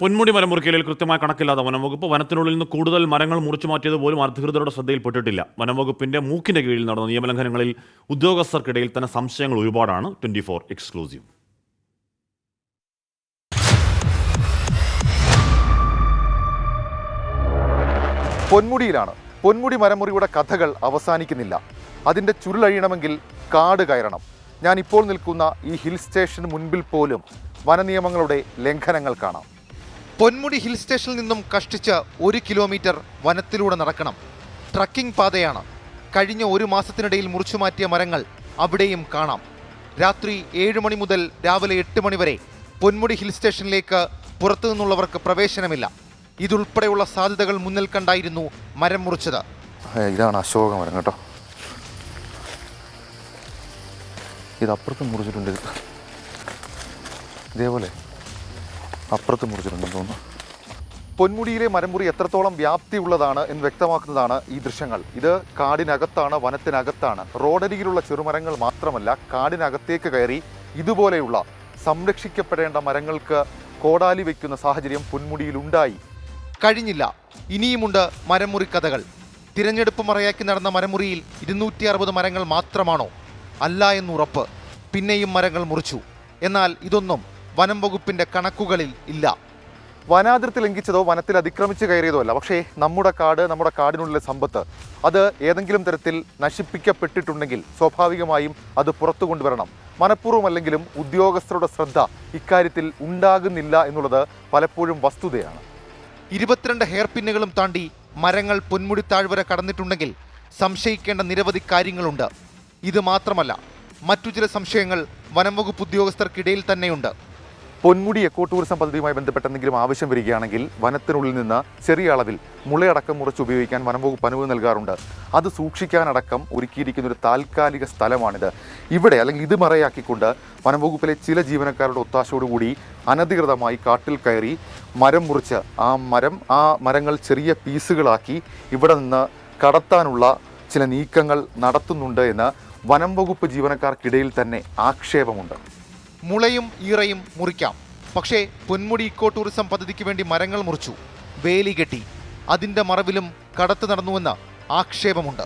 പൊന്മുടി മരം മുറിക്കലിൽ കൃത്യമായ കണക്കില്ലാതെ വനംവകുപ്പ് വനത്തിനുള്ളിൽ നിന്ന് കൂടുതൽ മരങ്ങൾ മുറിച്ചു മാറ്റിയത് പോലും അധികൃതരുടെ ശ്രദ്ധയിൽപ്പെട്ടിട്ടില്ല. വനംവകുപ്പിന്റെ മൂക്കിന്റെ കീഴിൽ നടന്ന നിയമലംഘനങ്ങളിൽ ഉദ്യോഗസ്ഥർക്കിടയിൽ തന്നെ സംശയങ്ങൾ ഒരുപാടാണ്. 24 എക്സ്ക്ലൂസീവ്. പൊന്മുടിയിലാണ്. പൊന്മുടി മരമുറിയുടെ കഥകൾ അവസാനിക്കുന്നില്ല. അതിൻ്റെ ചുരുളഴിയണമെങ്കിൽ കാട് കയറണം. ഞാൻ ഇപ്പോൾ നിൽക്കുന്ന ഈ ഹിൽ സ്റ്റേഷന് മുൻപിൽ പോലും വനനിയമങ്ങളുടെ ലംഘനങ്ങൾ കാണാം. പൊന്മുടി ഹിൽ സ്റ്റേഷനിൽ നിന്നും കഷ്ടിച്ച് 1 കിലോമീറ്റർ വനത്തിലൂടെ നടക്കണം. ട്രക്കിംഗ് പാതയാണ്. കഴിഞ്ഞ 1 മാസത്തിനിടയിൽ മുറിച്ചുമാറ്റിയ മരങ്ങൾ അവിടെയും കാണാം. രാത്രി 7 മണി മുതൽ രാവിലെ 8 മണി വരെ പൊന്മുടി ഹിൽ സ്റ്റേഷനിലേക്ക് പുറത്തു നിന്നുള്ളവർക്ക് പ്രവേശനമില്ല. ഇതുൾപ്പെടെയുള്ള സാധ്യതകൾ മുന്നിൽ കണ്ടായിരുന്നു മരം മുറിച്ചത്. ഇതാണ് അശോക മരം കേട്ടോ. ഇത് അപ്പുറത്ത് മുറിച്ചിട്ടുണ്ട്. ഇതേപോലെ അപ്പുറത്ത് മുറിച്ചിട്ടുണ്ടെന്ന് തോന്നുന്നു. പൊന്മുടിയിലെ മരമുറി എത്രത്തോളം വ്യാപ്തിയുള്ളതാണ് എന്ന് വ്യക്തമാക്കുന്നതാണ് ഈ ദൃശ്യങ്ങൾ. ഇത് കാടിനകത്താണ്, വനത്തിനകത്താണ്. റോഡരികിലുള്ള ചെറുമരങ്ങൾ മാത്രമല്ല, കാടിനകത്തേക്ക് കയറി ഇതുപോലെയുള്ള സംരക്ഷിക്കപ്പെടേണ്ട മരങ്ങൾക്ക് കോടാലി വയ്ക്കുന്ന സാഹചര്യം പൊന്മുടിയിലുണ്ടായി. കഴിഞ്ഞില്ല, ഇനിയുമുണ്ട് മരമുറി കഥകൾ. തിരഞ്ഞെടുപ്പ് മറയാക്കി നടന്ന മരമുറിയിൽ 260 മരങ്ങൾ മാത്രമാണോ? അല്ല എന്നുറപ്പ്. പിന്നെയും മരങ്ങൾ മുറിച്ചു. എന്നാൽ ഇതൊന്നും വനം വകുപ്പിന്റെ കണക്കുകളിൽ ഇല്ല. വനാതിർത്തി ലംഘിച്ചതോ വനത്തിൽ അതിക്രമിച്ച് കയറിയതോ അല്ല. പക്ഷേ നമ്മുടെ കാട്, നമ്മുടെ കാടിനുള്ളിലെ സമ്പത്ത്, അത് ഏതെങ്കിലും തരത്തിൽ നശിപ്പിക്കപ്പെട്ടിട്ടുണ്ടെങ്കിൽ സ്വാഭാവികമായും അത് പുറത്തു കൊണ്ടുവരണം. മനഃപൂർവ്വമല്ലെങ്കിലും ഉദ്യോഗസ്ഥരുടെ ശ്രദ്ധ ഇക്കാര്യത്തിൽ ഉണ്ടാകുന്നില്ല എന്നുള്ളത് പലപ്പോഴും വസ്തുതയാണ്. 22 ഹെയർ പിന്നുകളും താണ്ടി മരങ്ങൾ പൊന്മുടി താഴ്വര കടന്നിട്ടുണ്ടെങ്കിൽ സംശയിക്കേണ്ട നിരവധി കാര്യങ്ങളുണ്ട്. ഇത് മാത്രമല്ല, മറ്റു ചില സംശയങ്ങൾ വനംവകുപ്പ് ഉദ്യോഗസ്ഥർക്കിടയിൽ തന്നെയുണ്ട്. പൊന്മുടി എക്കോ ടൂറിസം പദ്ധതിയുമായി ബന്ധപ്പെട്ട് എന്തെങ്കിലും ആവശ്യം വരികയാണെങ്കിൽ വനത്തിനുള്ളിൽ നിന്ന് ചെറിയ അളവിൽ മുളയടക്കം മുറിച്ച് ഉപയോഗിക്കാൻ വനംവകുപ്പ് അനുമതി നൽകാറുണ്ട്. അത് സൂക്ഷിക്കാനടക്കം ഒരുക്കിയിരിക്കുന്ന ഒരു താൽക്കാലിക സ്ഥലമാണിത്. ഇവിടെ അല്ലെങ്കിൽ ഇത് മറയാക്കിക്കൊണ്ട് വനംവകുപ്പിലെ ചില ജീവനക്കാരുടെ ഒത്താശയോടുകൂടി അനധികൃതമായി കാട്ടിൽ കയറി മരം മുറിച്ച് ആ മരങ്ങൾ ചെറിയ പീസുകളാക്കി ഇവിടെ നിന്ന് കടത്താനുള്ള ചില നീക്കങ്ങൾ നടത്തുന്നുണ്ട് എന്ന് വനം വകുപ്പ് ജീവനക്കാർക്കിടയിൽ തന്നെ ആക്ഷേപമുണ്ട്. മുളയും ഈറയും മുറിക്കാം, പക്ഷേ പൊന്മുടി ഇക്കോ ടൂറിസം പദ്ധതിക്ക് വേണ്ടി മരങ്ങൾ മുറിച്ചു, വേലി കെട്ടി, അതിൻ്റെ മറവിലും കടത്ത് നടന്നുവെന്ന് ആക്ഷേപമുണ്ട്.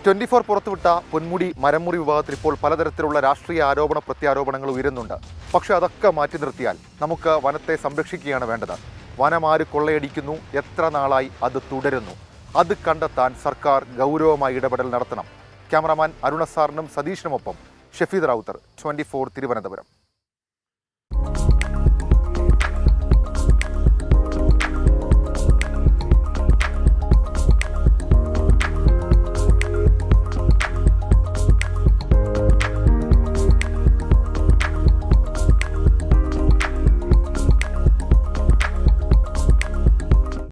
24 പുറത്തുവിട്ട പൊന്മുടി മരമുറി വിഭാഗത്തിൽ ഇപ്പോൾ പലതരത്തിലുള്ള രാഷ്ട്രീയ ആരോപണ പ്രത്യാരോപണങ്ങൾ ഉയരുന്നുണ്ട്. പക്ഷേ അതൊക്കെ മാറ്റി നിർത്തിയാൽ നമുക്ക് വനത്തെ സംരക്ഷിക്കുകയാണ് വേണ്ടത്. വനമാര് കൊള്ളയടിക്കുന്നു, എത്ര നാളായി അത് തുടരുന്നു, അത് കണ്ടെത്താൻ സർക്കാർ ഗൗരവമായി ഇടപെടൽ നടത്തണം. ക്യാമറാമാൻ അരുണസാറിനും സതീഷിനുമൊപ്പം ഷഫീദ് റാവുത്തർ, 24 തിരുവനന്തപുരം.